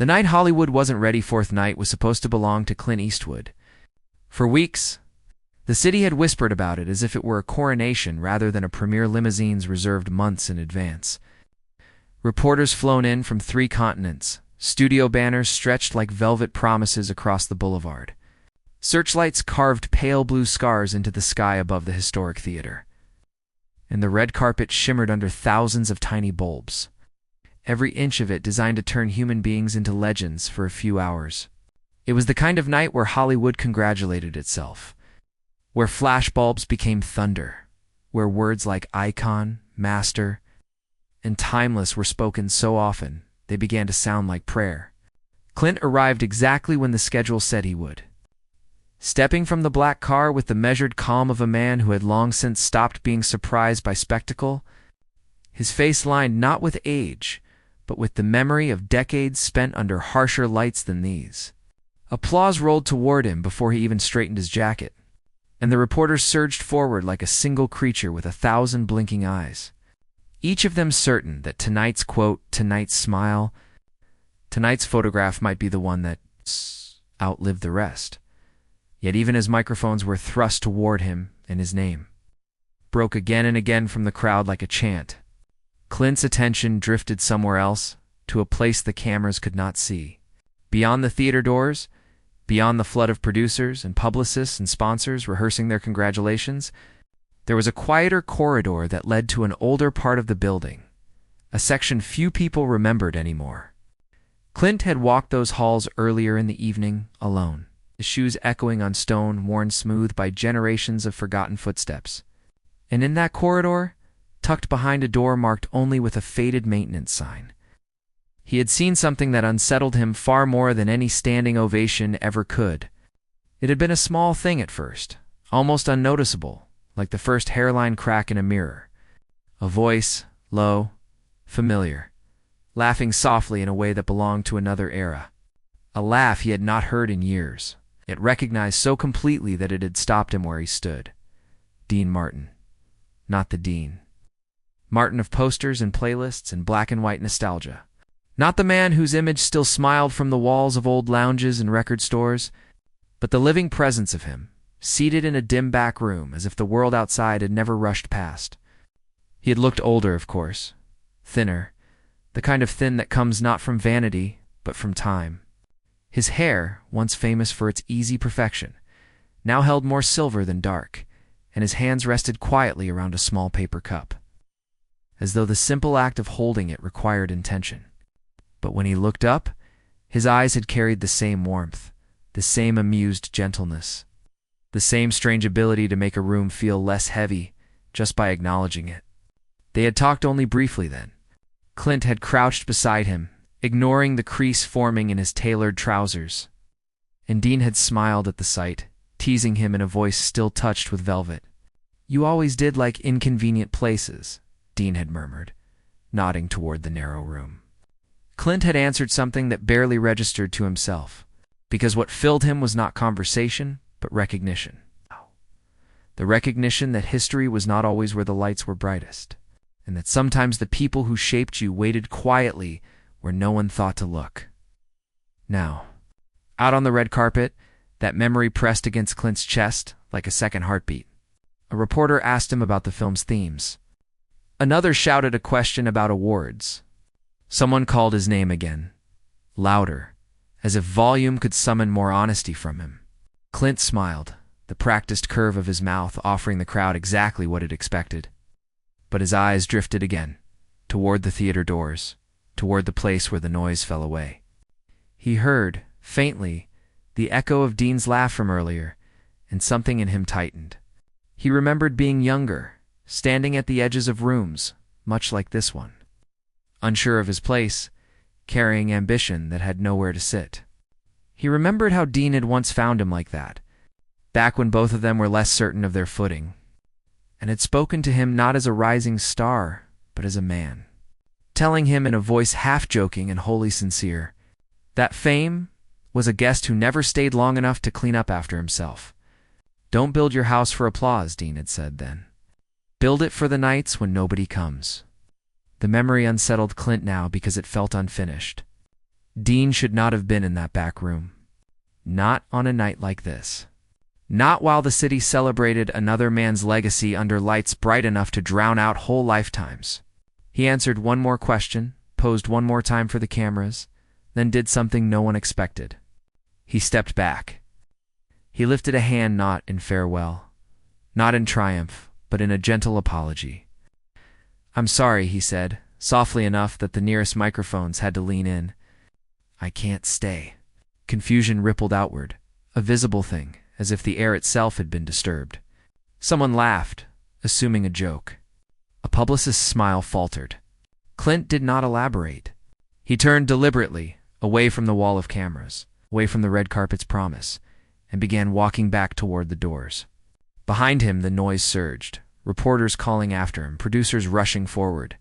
The night Hollywood wasn't ready fourth night was supposed to belong to Clint Eastwood. For weeks, the city had whispered about it as if it were a coronation rather than a premiere limousines reserved months in advance. Reporters flown in from 3 continents, studio banners stretched like velvet promises across the boulevard. Searchlights carved pale blue scars into the sky above the historic theater. And the red carpet shimmered under thousands of tiny bulbs, every inch of it designed to turn human beings into legends for a few hours. It was the kind of night where Hollywood congratulated itself, where flashbulbs became thunder, where words like icon, master, and timeless were spoken so often they began to sound like prayer. Clint arrived exactly when the schedule said he would. Stepping from the black car with the measured calm of a man who had long since stopped being surprised by spectacle, his face lined not with age, but with the memory of decades spent under harsher lights than these. Applause rolled toward him before he even straightened his jacket, and the reporters surged forward like a single creature with 1,000 blinking eyes, each of them certain that tonight's quote, tonight's smile, tonight's photograph might be the one that outlived the rest. Yet even as microphones were thrust toward him and his name broke again and again from the crowd like a chant, Clint's attention drifted somewhere else, to a place the cameras could not see. Beyond the theater doors, beyond the flood of producers and publicists and sponsors rehearsing their congratulations, there was a quieter corridor that led to an older part of the building, a section few people remembered anymore. Clint had walked those halls earlier in the evening alone, his shoes echoing on stone worn smooth by generations of forgotten footsteps. And in that corridor, tucked behind a door marked only with a faded maintenance sign, he had seen something that unsettled him far more than any standing ovation ever could. It had been a small thing at first, almost unnoticeable, like the first hairline crack in a mirror. A voice, low, familiar, laughing softly in a way that belonged to another era. A laugh he had not heard in years, yet recognized so completely that it had stopped him where he stood. Dean Martin. Not the Dean Martin of posters and playlists and black and white nostalgia. Not the man whose image still smiled from the walls of old lounges and record stores, but the living presence of him, seated in a dim back room as if the world outside had never rushed past. He had looked older, of course, thinner, the kind of thin that comes not from vanity, but from time. His hair, once famous for its easy perfection, now held more silver than dark, and his hands rested quietly around a small paper cup, as though the simple act of holding it required intention. But when he looked up, his eyes had carried the same warmth, the same amused gentleness, the same strange ability to make a room feel less heavy just by acknowledging it. They had talked only briefly then. Clint had crouched beside him, ignoring the crease forming in his tailored trousers, and Dean had smiled at the sight, teasing him in a voice still touched with velvet. "You always did like inconvenient places," Dean had murmured, nodding toward the narrow room. Clint had answered something that barely registered to himself, because what filled him was not conversation, but recognition. The recognition that history was not always where the lights were brightest, and that sometimes the people who shaped you waited quietly where no one thought to look. Now, out on the red carpet, that memory pressed against Clint's chest like a second heartbeat. A reporter asked him about the film's themes. Another shouted a question about awards. Someone called his name again, louder, as if volume could summon more honesty from him. Clint smiled, the practiced curve of his mouth offering the crowd exactly what it expected. But his eyes drifted again, toward the theater doors, toward the place where the noise fell away. He heard, faintly, the echo of Dean's laugh from earlier, and something in him tightened. He remembered being younger, standing at the edges of rooms, much like this one, unsure of his place, carrying ambition that had nowhere to sit. He remembered how Dean had once found him like that, back when both of them were less certain of their footing, and had spoken to him not as a rising star, but as a man, telling him in a voice half-joking and wholly sincere that fame was a guest who never stayed long enough to clean up after himself. "Don't build your house for applause," Dean had said then. "Build it for the nights when nobody comes." The memory unsettled Clint now because it felt unfinished. Dean should not have been in that back room. Not on a night like this. Not while the city celebrated another man's legacy under lights bright enough to drown out whole lifetimes. He answered one more question, posed one more time for the cameras, then did something no one expected. He stepped back. He lifted a hand not in farewell, not in triumph, but in a gentle apology. "I'm sorry," he said, softly enough that the nearest microphones had to lean in. "I can't stay." Confusion rippled outward, a visible thing, as if the air itself had been disturbed. Someone laughed, assuming a joke. A publicist's smile faltered. Clint did not elaborate. He turned deliberately, away from the wall of cameras, away from the red carpet's promise, and began walking back toward the doors. Behind him, the noise surged, reporters calling after him, producers rushing forward.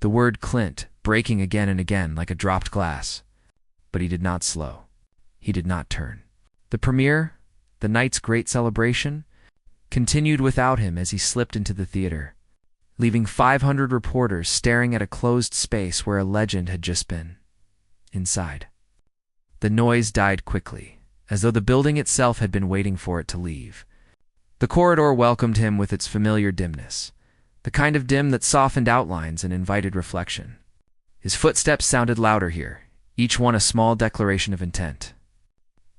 The word Clint breaking again and again like a dropped glass. But he did not slow. He did not turn. The premiere, the night's great celebration, continued without him as he slipped into the theater, leaving 500 reporters staring at a closed space where a legend had just been. Inside. The noise died quickly, as though the building itself had been waiting for it to leave. The corridor welcomed him with its familiar dimness, the kind of dim that softened outlines and invited reflection. His footsteps sounded louder here, each one a small declaration of intent.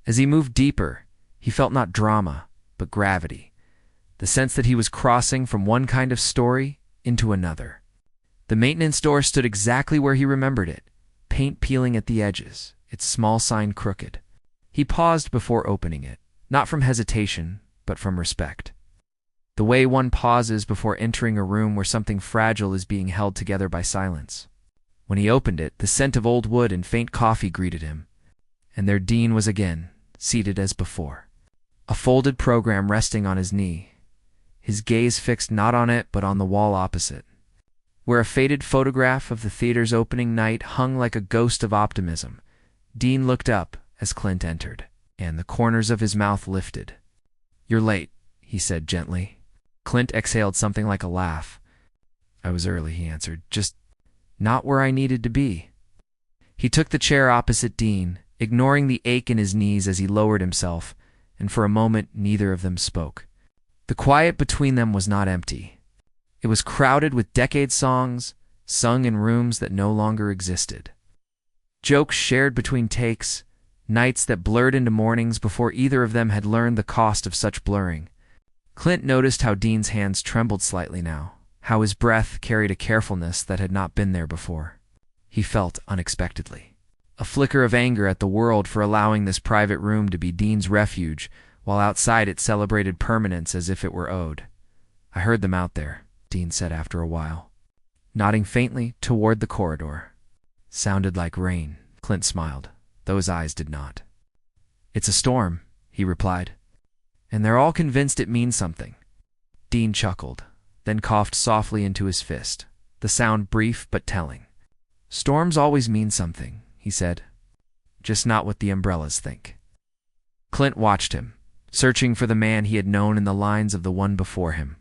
As he moved deeper, he felt not drama, but gravity, the sense that he was crossing from one kind of story into another. The maintenance door stood exactly where he remembered it, paint peeling at the edges, its small sign crooked. He paused before opening it, not from hesitation, but from respect. The way one pauses before entering a room where something fragile is being held together by silence. When he opened it, the scent of old wood and faint coffee greeted him, and there Dean was again, seated as before. A folded program resting on his knee, his gaze fixed not on it but on the wall opposite, where a faded photograph of the theater's opening night hung like a ghost of optimism. Dean looked up as Clint entered, and the corners of his mouth lifted. "You're late," he said gently. Clint exhaled something like a laugh. "I was early," he answered, "just not where I needed to be." He took the chair opposite Dean, ignoring the ache in his knees as he lowered himself, and for a moment neither of them spoke. The quiet between them was not empty. It was crowded with decade songs, sung in rooms that no longer existed. Jokes shared between takes, nights that blurred into mornings before either of them had learned the cost of such blurring. Clint noticed how Dean's hands trembled slightly now, how his breath carried a carefulness that had not been there before. He felt unexpectedly a flicker of anger at the world for allowing this private room to be Dean's refuge, while outside it celebrated permanence as if it were owed. "I heard them out there," Dean said after a while, nodding faintly toward the corridor. "Sounded like rain," Clint smiled. Those eyes did not. "It's a storm," he replied. "And they're all convinced it means something." Dean chuckled, then coughed softly into his fist, the sound brief but telling. "Storms always mean something," he said. "Just not what the umbrellas think." Clint watched him, searching for the man he had known in the lines of the one before him,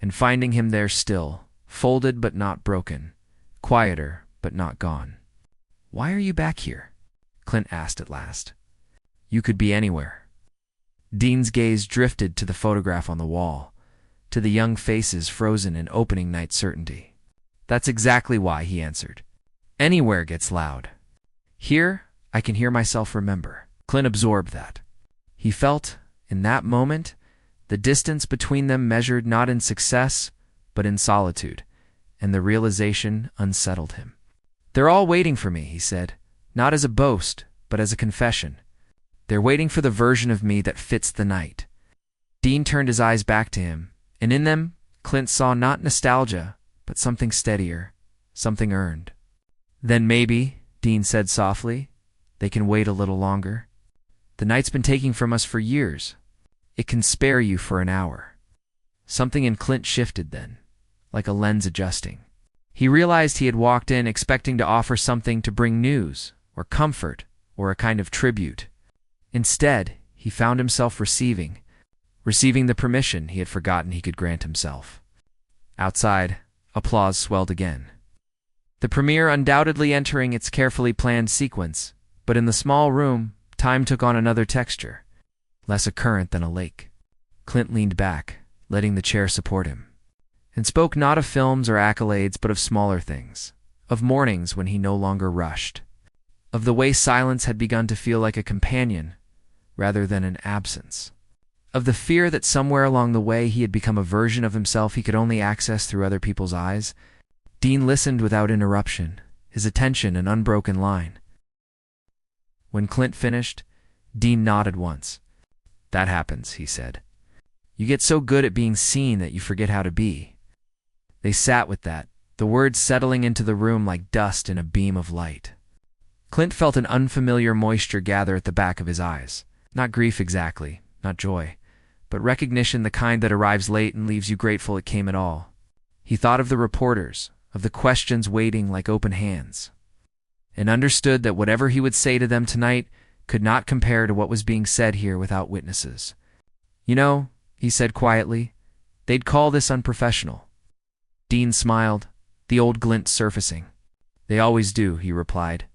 and finding him there still, folded but not broken, quieter but not gone. "Why are you back here?" Clint asked at last. "You could be anywhere." Dean's gaze drifted to the photograph on the wall, to the young faces frozen in opening night certainty. "That's exactly why," he answered. "Anywhere gets loud. Here, I can hear myself remember." Clint absorbed that. He felt, in that moment, the distance between them measured not in success, but in solitude, and the realization unsettled him. "They're all waiting for me," he said, not as a boast, but as a confession. "They're waiting for the version of me that fits the night." Dean turned his eyes back to him, and in them, Clint saw not nostalgia, but something steadier, something earned. "Then maybe," Dean said softly, "they can wait a little longer. The night's been taking from us for years. It can spare you for an hour." Something in Clint shifted then, like a lens adjusting. He realized he had walked in expecting to offer something to bring news, or comfort, or a kind of tribute. Instead, he found himself receiving the permission he had forgotten he could grant himself. Outside, applause swelled again. The premiere undoubtedly entering its carefully planned sequence, but in the small room, time took on another texture, less a current than a lake. Clint leaned back, letting the chair support him, and spoke not of films or accolades but of smaller things, of mornings when he no longer rushed, of the way silence had begun to feel like a companion rather than an absence, of the fear that somewhere along the way he had become a version of himself he could only access through other people's eyes. Dean listened without interruption, his attention an unbroken line. When Clint finished, Dean nodded once. "That happens," he said. "You get so good at being seen that you forget how to be." They sat with that, the words settling into the room like dust in a beam of light. Clint felt an unfamiliar moisture gather at the back of his eyes. Not grief exactly, not joy, but recognition, the kind that arrives late and leaves you grateful it came at all. He thought of the reporters, of the questions waiting like open hands, and understood that whatever he would say to them tonight could not compare to what was being said here without witnesses. "You know," he said quietly, "they'd call this unprofessional." Dean smiled, the old glint surfacing. "They always do," he replied.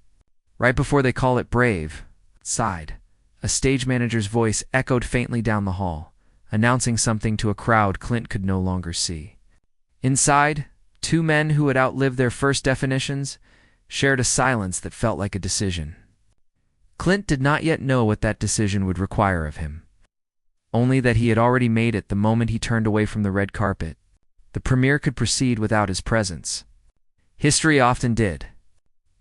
"Right before they call it brave." Sighed. A stage manager's voice echoed faintly down the hall, announcing something to a crowd Clint could no longer see. Inside, two men who had outlived their first definitions shared a silence that felt like a decision. Clint did not yet know what that decision would require of him, only that he had already made it the moment he turned away from the red carpet. The premiere could proceed without his presence. History often did.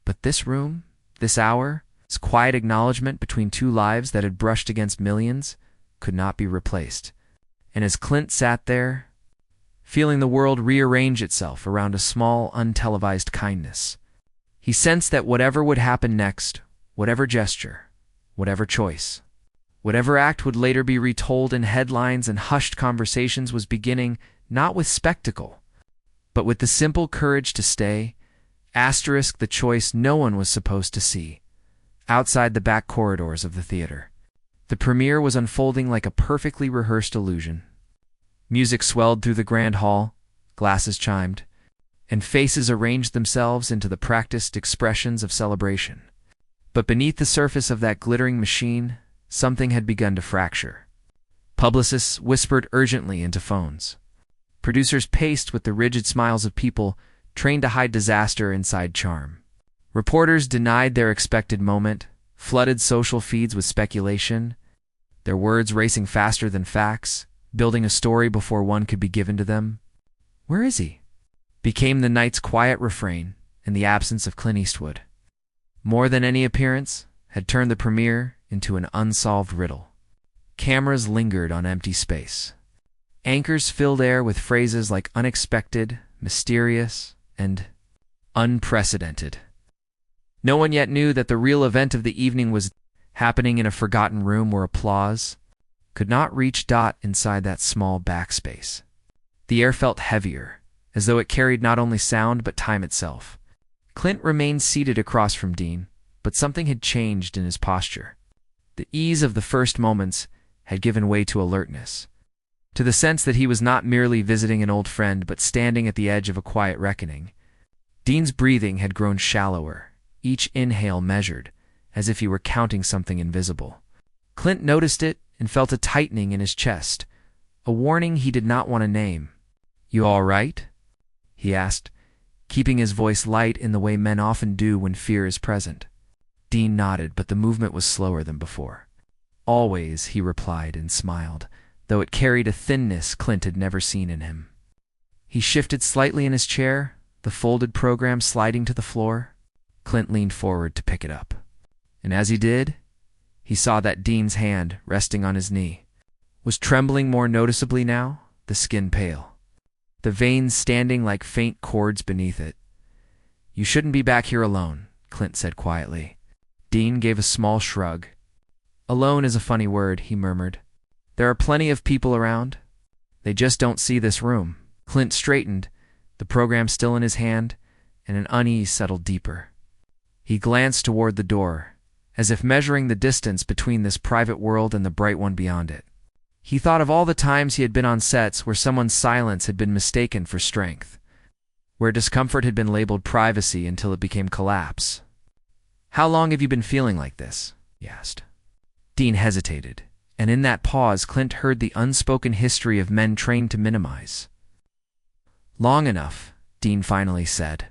But this room, this hour, this quiet acknowledgement between two lives that had brushed against millions, could not be replaced. And as Clint sat there, feeling the world rearrange itself around a small, untelevised kindness, he sensed that whatever would happen next, whatever gesture, whatever choice, whatever act would later be retold in headlines and hushed conversations was beginning not with spectacle, but with the simple courage to stay, asterisk the choice no one was supposed to see, outside the back corridors of the theater. The premiere was unfolding like a perfectly rehearsed illusion. Music swelled through the grand hall, glasses chimed, and faces arranged themselves into the practiced expressions of celebration. But beneath the surface of that glittering machine, something had begun to fracture. Publicists whispered urgently into phones. Producers paced with the rigid smiles of people trained to hide disaster inside charm. Reporters denied their expected moment, flooded social feeds with speculation, their words racing faster than facts, building a story before one could be given to them. "Where is he?" became the night's quiet refrain in the absence of Clint Eastwood. More than any appearance, had turned the premiere into an unsolved riddle. Cameras lingered on empty space. Anchors filled air with phrases like unexpected, mysterious, and unprecedented. No one yet knew that the real event of the evening was happening in a forgotten room where applause could not reach inside that small backspace. The air felt heavier, as though it carried not only sound but time itself. Clint remained seated across from Dean, but something had changed in his posture. The ease of the first moments had given way to alertness, to the sense that he was not merely visiting an old friend but standing at the edge of a quiet reckoning. Dean's breathing had grown shallower, each inhale measured, as if he were counting something invisible. Clint noticed it and felt a tightening in his chest, a warning he did not want to name. "You all right?" he asked, keeping his voice light in the way men often do when fear is present. Dean nodded, but the movement was slower than before. "Always," he replied and smiled, though it carried a thinness Clint had never seen in him. He shifted slightly in his chair, the folded program sliding to the floor. Clint leaned forward to pick it up. And as he did, he saw that Dean's hand, resting on his knee, was trembling more noticeably now, the skin pale, the veins standing like faint cords beneath it. "You shouldn't be back here alone," Clint said quietly. Dean gave a small shrug. "Alone is a funny word," he murmured. "There are plenty of people around. They just don't see this room." Clint straightened, the program still in his hand, and an unease settled deeper. He glanced toward the door, as if measuring the distance between this private world and the bright one beyond it. He thought of all the times he had been on sets where someone's silence had been mistaken for strength, where discomfort had been labeled privacy until it became collapse. "How long have you been feeling like this?" he asked. Dean hesitated, and in that pause Clint heard the unspoken history of men trained to minimize. "Long enough," Dean finally said.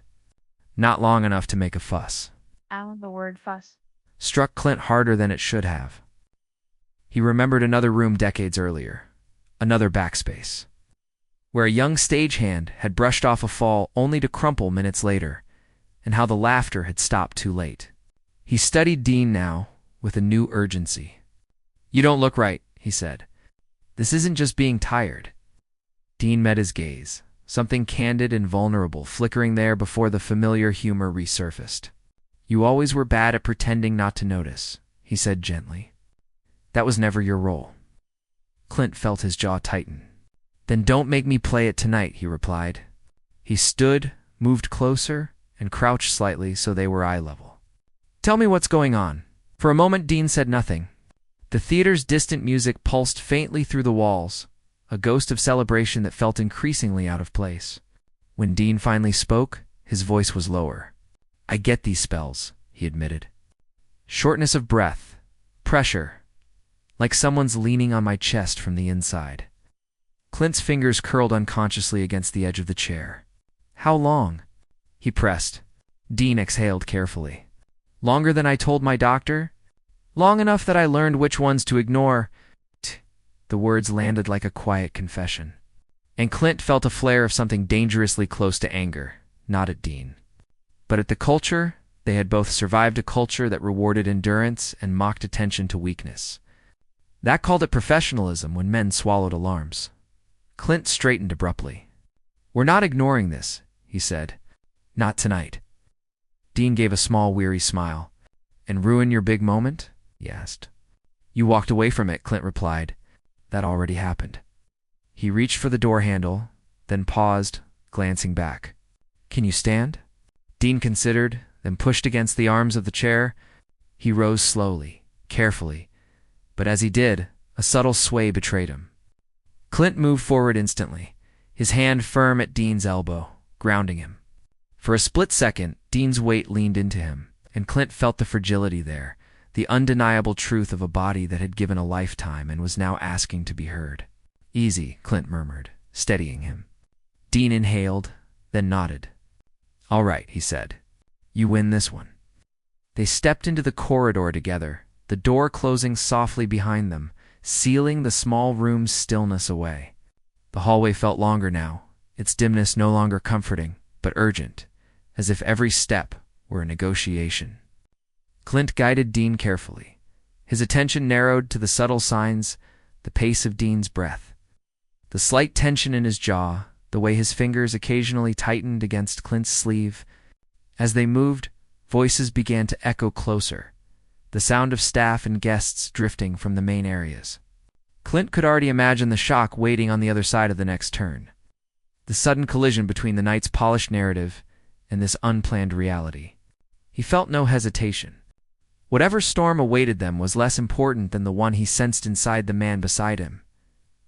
"Not long enough to make a fuss." Ow, the word fuss Struck Clint harder than it should have. He remembered another room decades earlier, another backspace, where a young stagehand had brushed off a fall only to crumple minutes later, and how the laughter had stopped too late. He studied Dean now with a new urgency. "You don't look right," he said. "This isn't just being tired." Dean met his gaze, something candid and vulnerable flickering there before the familiar humor resurfaced. "You always were bad at pretending not to notice," he said gently. "That was never your role." Clint felt his jaw tighten. "Then don't make me play it tonight," he replied. He stood, moved closer, and crouched slightly so they were eye level. "Tell me what's going on." For a moment Dean said nothing. The theater's distant music pulsed faintly through the walls, a ghost of celebration that felt increasingly out of place. When Dean finally spoke, his voice was lower. "I get these spells," he admitted. "Shortness of breath, pressure, like someone's leaning on my chest from the inside." Clint's fingers curled unconsciously against the edge of the chair. "How long?" he pressed. Dean exhaled carefully. "Longer than I told my doctor? Long enough that I learned which ones to ignore." The words landed like a quiet confession. And Clint felt a flare of something dangerously close to anger, not at Dean, but at the culture. They had both survived a culture that rewarded endurance and mocked attention to weakness. That called it professionalism when men swallowed alarms. Clint straightened abruptly. "We're not ignoring this," he said. "Not tonight." Dean gave a small, weary smile. "And ruin your big moment?" he asked. "You walked away from it," Clint replied. "That already happened." He reached for the door handle, then paused, glancing back. "Can you stand?" Dean considered, then pushed against the arms of the chair. He rose slowly, carefully, but as he did, a subtle sway betrayed him. Clint moved forward instantly, his hand firm at Dean's elbow, grounding him. For a split second, Dean's weight leaned into him, and Clint felt the fragility there, the undeniable truth of a body that had given a lifetime and was now asking to be heard. "Easy," Clint murmured, steadying him. Dean inhaled, then nodded. "All right," he said. "You win this one." They stepped into the corridor together, the door closing softly behind them, sealing the small room's stillness away. The hallway felt longer now, its dimness no longer comforting, but urgent, as if every step were a negotiation. Clint guided Dean carefully. His attention narrowed to the subtle signs, the pace of Dean's breath, the slight tension in his jaw, the way his fingers occasionally tightened against Clint's sleeve. As they moved, voices began to echo closer, the sound of staff and guests drifting from the main areas. Clint could already imagine the shock waiting on the other side of the next turn, the sudden collision between the night's polished narrative and this unplanned reality. He felt no hesitation. Whatever storm awaited them was less important than the one he sensed inside the man beside him.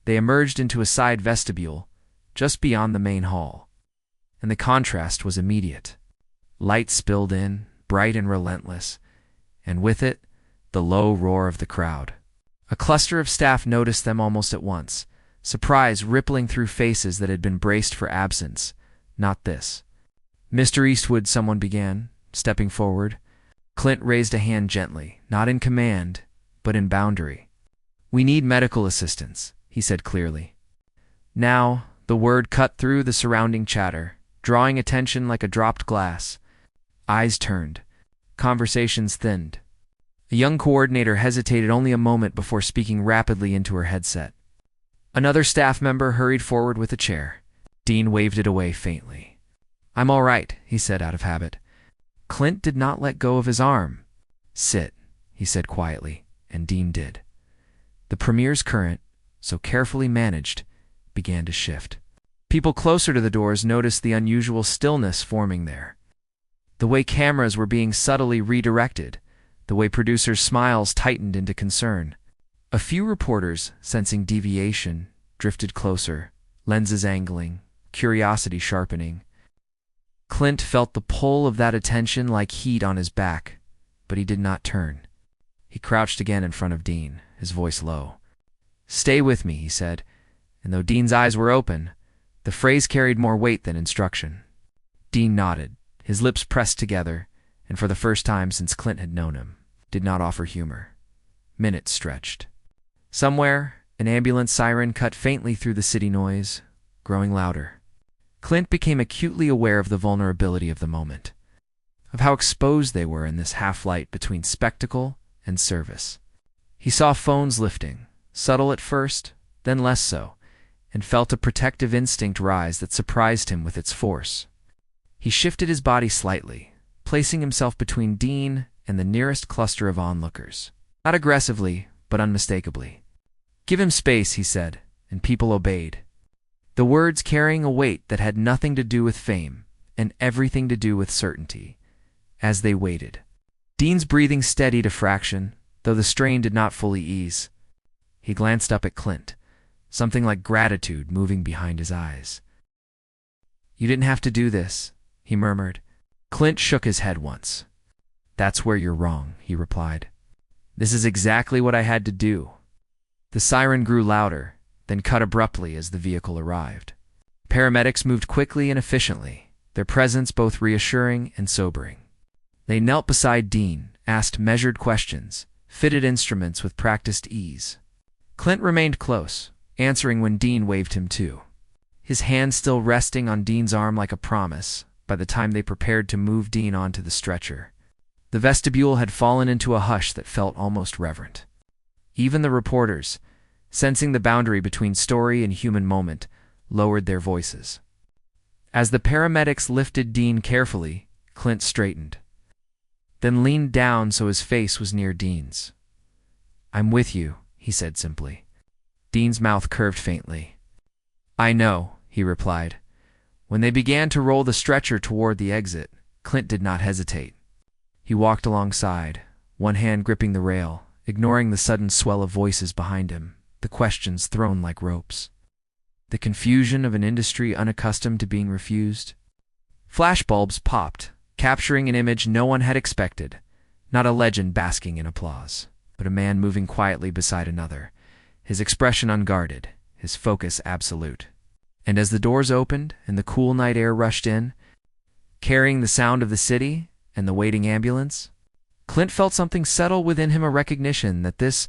They emerged into a side vestibule, just beyond the main hall, and the contrast was immediate. Light spilled in, bright and relentless, and with it, the low roar of the crowd. A cluster of staff noticed them almost at once, surprise rippling through faces that had been braced for absence. Not this. "Mr. Eastwood," someone began, stepping forward. Clint raised a hand gently, not in command, but in boundary. "We need medical assistance," he said clearly. Now, the word cut through the surrounding chatter, drawing attention like a dropped glass. Eyes turned. Conversations thinned. A young coordinator hesitated only a moment before speaking rapidly into her headset. Another staff member hurried forward with a chair. Dean waved it away faintly. "I'm all right," he said out of habit. Clint did not let go of his arm. "Sit," he said quietly, and Dean did. The premier's current, so carefully managed, began to shift. People closer to the doors noticed the unusual stillness forming there. The way cameras were being subtly redirected, the way producers' smiles tightened into concern. A few reporters, sensing deviation, drifted closer, lenses angling, curiosity sharpening. Clint felt the pull of that attention like heat on his back, but he did not turn. He crouched again in front of Dean, his voice low. "Stay with me," he said, and though Dean's eyes were open, the phrase carried more weight than instruction. Dean nodded, his lips pressed together, and for the first time since Clint had known him, did not offer humor. Minutes stretched. Somewhere, an ambulance siren cut faintly through the city noise, growing louder. Clint became acutely aware of the vulnerability of the moment, of how exposed they were in this half-light between spectacle and service. He saw phones lifting, subtle at first, then less so, and felt a protective instinct rise that surprised him with its force. He shifted his body slightly, placing himself between Dean and the nearest cluster of onlookers. Not aggressively, but unmistakably. "Give him space," he said, and people obeyed. The words carrying a weight that had nothing to do with fame and everything to do with certainty. As they waited, Dean's breathing steadied a fraction, though the strain did not fully ease. He glanced up at Clint, something like gratitude moving behind his eyes. "You didn't have to do this," he murmured. Clint shook his head once. "That's where you're wrong," he replied. "This is exactly what I had to do." The siren grew louder, then cut abruptly as the vehicle arrived. Paramedics moved quickly and efficiently, their presence both reassuring and sobering. They knelt beside Dean, asked measured questions, fitted instruments with practiced ease. Clint remained close, answering when Dean waved him to. His hand still resting on Dean's arm like a promise, by the time they prepared to move Dean onto the stretcher. The vestibule had fallen into a hush that felt almost reverent. Even the reporters, sensing the boundary between story and human moment, lowered their voices. As the paramedics lifted Dean carefully, Clint straightened, then leaned down so his face was near Dean's. "I'm with you," he said simply. Dean's mouth curved faintly. "I know," he replied. When they began to roll the stretcher toward the exit, Clint did not hesitate. He walked alongside, one hand gripping the rail, ignoring the sudden swell of voices behind him, the questions thrown like ropes. The confusion of an industry unaccustomed to being refused. Flashbulbs popped, capturing an image no one had expected, not a legend basking in applause, but a man moving quietly beside another, his expression unguarded, his focus absolute. And as the doors opened and the cool night air rushed in, carrying the sound of the city and the waiting ambulance, Clint felt something settle within him, a recognition that this,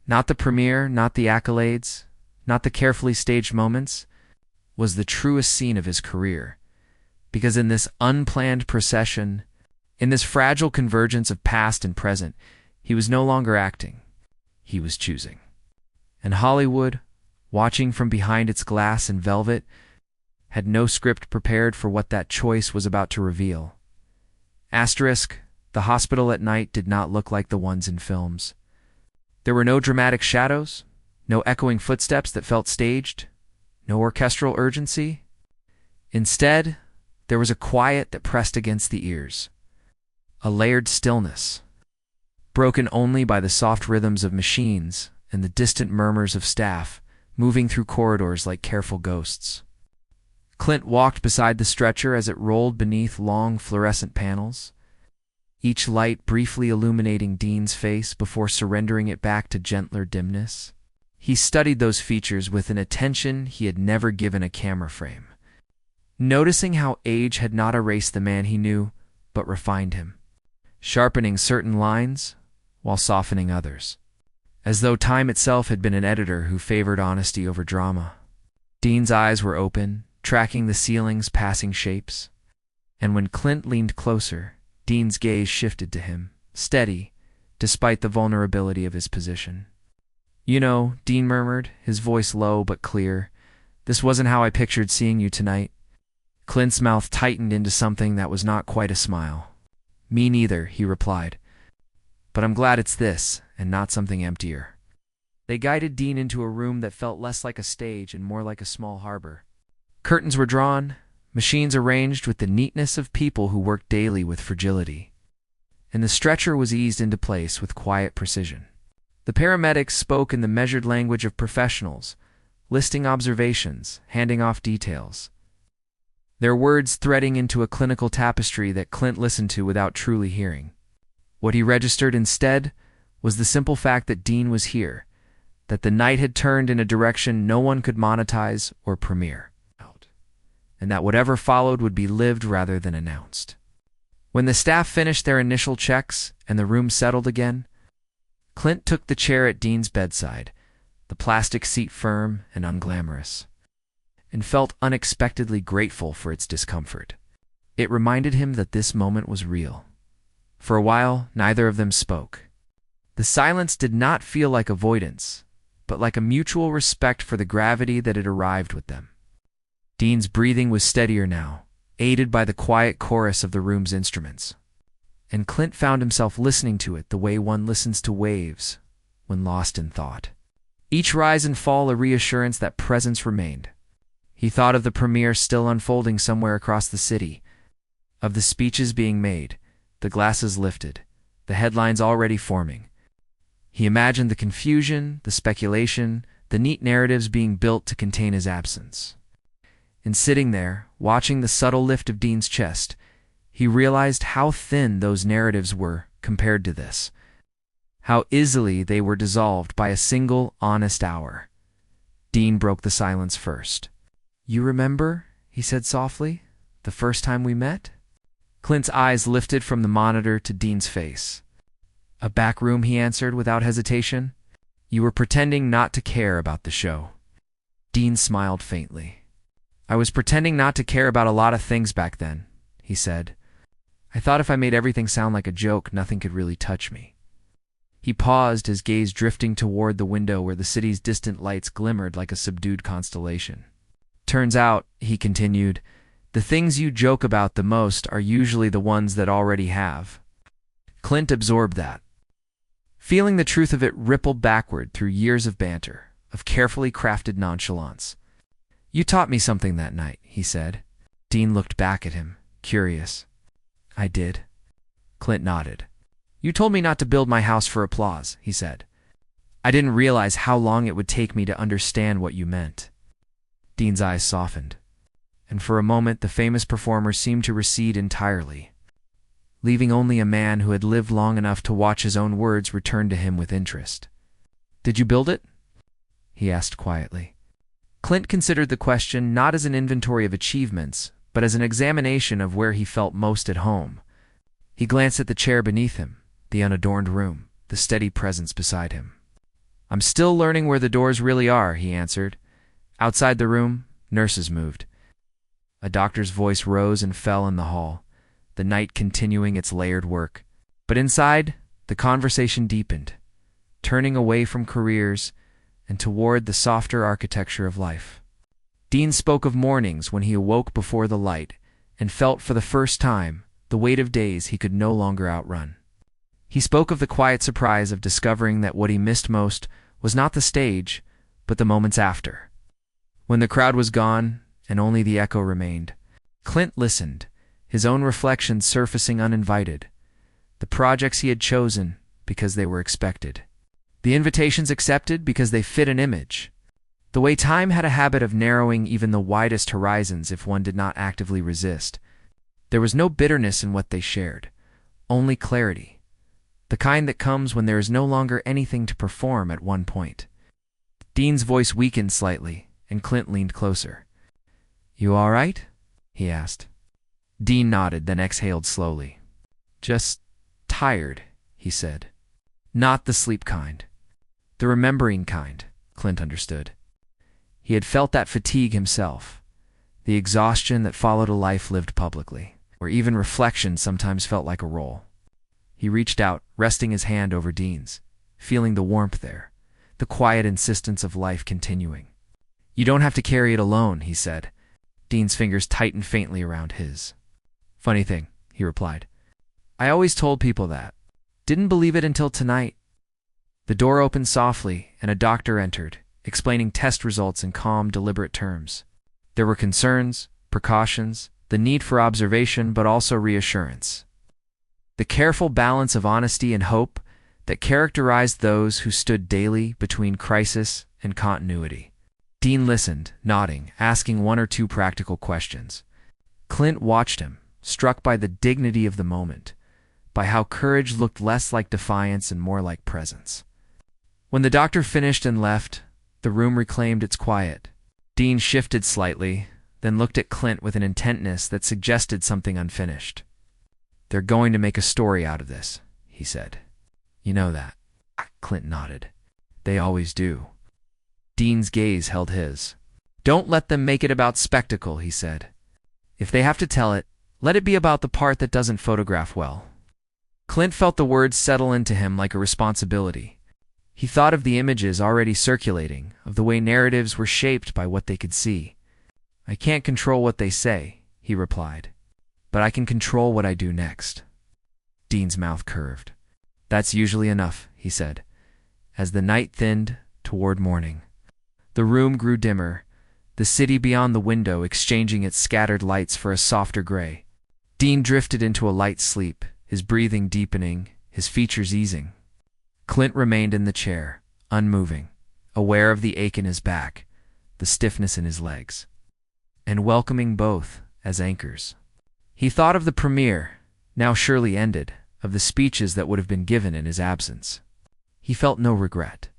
not the premiere, not the accolades, not the carefully staged moments, was the truest scene of his career. Because in this unplanned procession, in this fragile convergence of past and present, he was no longer acting, he was choosing. And Hollywood, watching from behind its glass and velvet, had no script prepared for what that choice was about to reveal. Asterisk, the hospital at night did not look like the ones in films. There were no dramatic shadows, no echoing footsteps that felt staged, no orchestral urgency. Instead, there was a quiet that pressed against the ears, a layered stillness, broken only by the soft rhythms of machines and the distant murmurs of staff moving through corridors like careful ghosts. Clint walked beside the stretcher as it rolled beneath long fluorescent panels, each light briefly illuminating Dean's face before surrendering it back to gentler dimness. He studied those features with an attention he had never given a camera frame, noticing how age had not erased the man he knew, but refined him, sharpening certain lines while softening others, as though time itself had been an editor who favored honesty over drama. Dean's eyes were open, tracking the ceiling's passing shapes, and when Clint leaned closer, Dean's gaze shifted to him, steady, despite the vulnerability of his position. "You know," Dean murmured, his voice low but clear, "this wasn't how I pictured seeing you tonight." Clint's mouth tightened into something that was not quite a smile. "Me neither," he replied. "But I'm glad it's this, and not something emptier." They guided Dean into a room that felt less like a stage and more like a small harbor. Curtains were drawn, machines arranged with the neatness of people who work daily with fragility, and the stretcher was eased into place with quiet precision. The paramedics spoke in the measured language of professionals, listing observations, handing off details. their words threading into a clinical tapestry that Clint listened to without truly hearing. What he registered instead was the simple fact that Dean was here, that the night had turned in a direction no one could monetize or premiere, and that whatever followed would be lived rather than announced. When the staff finished their initial checks and the room settled again, Clint took the chair at Dean's bedside, the plastic seat firm and unglamorous, and felt unexpectedly grateful for its discomfort. It reminded him that this moment was real. For a while, neither of them spoke. The silence did not feel like avoidance, but like a mutual respect for the gravity that had arrived with them. Dean's breathing was steadier now, aided by the quiet chorus of the room's instruments, and Clint found himself listening to it the way one listens to waves when lost in thought. Each rise and fall a reassurance that presence remained. He thought of the premiere still unfolding somewhere across the city, of the speeches being made, the glasses lifted, the headlines already forming. He imagined the confusion, the speculation, the neat narratives being built to contain his absence. And sitting there, watching the subtle lift of Dean's chest, he realized how thin those narratives were compared to this, how easily they were dissolved by a single honest hour. Dean broke the silence first. "You remember," he said softly, "the first time we met?" Clint's eyes lifted from the monitor to Dean's face. "A back room," he answered without hesitation. "You were pretending not to care about the show." Dean smiled faintly. "I was pretending not to care about a lot of things back then," he said. "I thought if I made everything sound like a joke, nothing could really touch me." He paused, his gaze drifting toward the window where the city's distant lights glimmered like a subdued constellation. "Turns out," he continued, "the things you joke about the most are usually the ones that already have." Clint absorbed that. Feeling the truth of it rippled backward through years of banter, of carefully crafted nonchalance. "You taught me something that night," he said. Dean looked back at him, curious. "I did?" Clint nodded. "You told me not to build my house for applause," he said. "I didn't realize how long it would take me to understand what you meant." Dean's eyes softened, and for a moment the famous performer seemed to recede entirely, leaving only a man who had lived long enough to watch his own words return to him with interest. "Did you build it?" he asked quietly. Clint considered the question not as an inventory of achievements, but as an examination of where he felt most at home. He glanced at the chair beneath him, the unadorned room, the steady presence beside him. "I'm still learning where the doors really are," he answered. Outside the room, nurses moved. A doctor's voice rose and fell in the hall, the night continuing its layered work. But inside, the conversation deepened, turning away from careers and toward the softer architecture of life. Dean spoke of mornings when he awoke before the light and felt for the first time the weight of days he could no longer outrun. He spoke of the quiet surprise of discovering that what he missed most was not the stage, but the moments after. When the crowd was gone and only the echo remained, Clint listened, his own reflections surfacing uninvited, the projects he had chosen because they were expected, the invitations accepted because they fit an image, the way time had a habit of narrowing even the widest horizons if one did not actively resist. There was no bitterness in what they shared, only clarity, the kind that comes when there is no longer anything to perform at one point. Dean's voice weakened slightly, and Clint leaned closer. "You all right?" he asked. Dean nodded, then exhaled slowly. "Just tired," he said. Not the sleep kind. The remembering kind, Clint understood. He had felt that fatigue himself, the exhaustion that followed a life lived publicly, where even reflection sometimes felt like a role. He reached out, resting his hand over Dean's, feeling the warmth there, the quiet insistence of life continuing. "You don't have to carry it alone," he said. Dean's fingers tightened faintly around his. "Funny thing," he replied. "I always told people that. Didn't believe it until tonight." The door opened softly, and a doctor entered, explaining test results in calm, deliberate terms. There were concerns, precautions, the need for observation, but also reassurance. The careful balance of honesty and hope that characterized those who stood daily between crisis and continuity. Dean listened, nodding, asking one or two practical questions. Clint watched him, struck by the dignity of the moment, by how courage looked less like defiance and more like presence. When the doctor finished and left, the room reclaimed its quiet. Dean shifted slightly, then looked at Clint with an intentness that suggested something unfinished. "They're going to make a story out of this," he said. "You know that." Clint nodded. "They always do." Dean's gaze held his. "Don't let them make it about spectacle," he said. "If they have to tell it, let it be about the part that doesn't photograph well." Clint felt the words settle into him like a responsibility. He thought of the images already circulating, of the way narratives were shaped by what they could see. "I can't control what they say," he replied, "but I can control what I do next." Dean's mouth curved. "That's usually enough," he said, as the night thinned toward morning. The room grew dimmer, the city beyond the window exchanging its scattered lights for a softer gray. Dean drifted into a light sleep, his breathing deepening, his features easing. Clint remained in the chair, unmoving, aware of the ache in his back, the stiffness in his legs, and welcoming both as anchors. He thought of the premiere, now surely ended, of the speeches that would have been given in his absence. He felt no regret.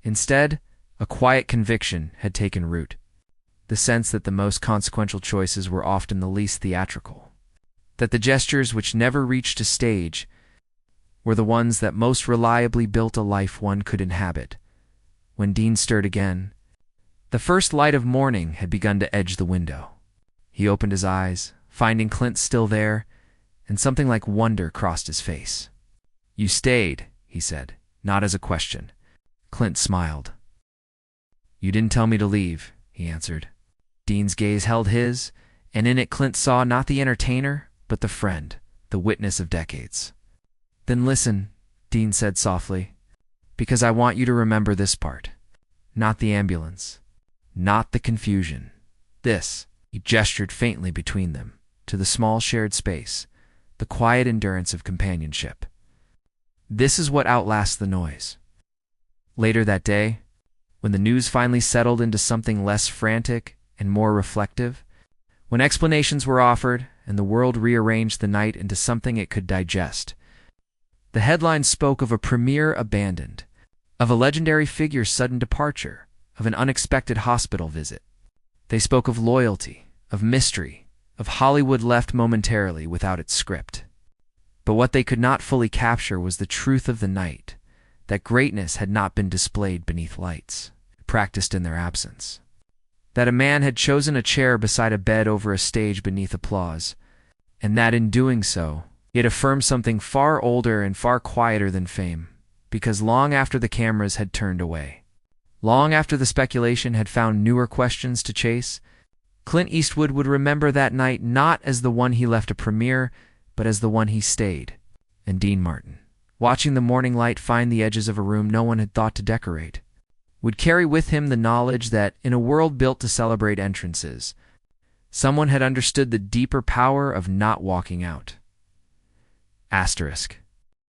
Instead, a quiet conviction had taken root, the sense that the most consequential choices were often the least theatrical, that the gestures which never reached a stage were the ones that most reliably built a life one could inhabit. When Dean stirred again, the first light of morning had begun to edge the window. He opened his eyes, finding Clint still there, and something like wonder crossed his face. "You stayed," he said, not as a question. Clint smiled. "You didn't tell me to leave," he answered. Dean's gaze held his, and in it Clint saw not the entertainer, but the friend, the witness of decades. "Then listen," Dean said softly, "because I want you to remember this part. Not the ambulance, not the confusion. This," he gestured faintly between them, to the small shared space, the quiet endurance of companionship. "This is what outlasts the noise." Later that day, when the news finally settled into something less frantic and more reflective, when explanations were offered and the world rearranged the night into something it could digest, the headlines spoke of a premiere abandoned, of a legendary figure's sudden departure, of an unexpected hospital visit. They spoke of loyalty, of mystery, of Hollywood left momentarily without its script. But what they could not fully capture was the truth of the night, that greatness had not been displayed beneath lights, practiced in their absence. That a man had chosen a chair beside a bed over a stage beneath applause, and that in doing so, it affirmed something far older and far quieter than fame, because long after the cameras had turned away, long after the speculation had found newer questions to chase, Clint Eastwood would remember that night not as the one he left a premiere, but as the one he stayed. And Dean Martin, watching the morning light find the edges of a room no one had thought to decorate, would carry with him the knowledge that, in a world built to celebrate entrances, someone had understood the deeper power of not walking out. Asterisk.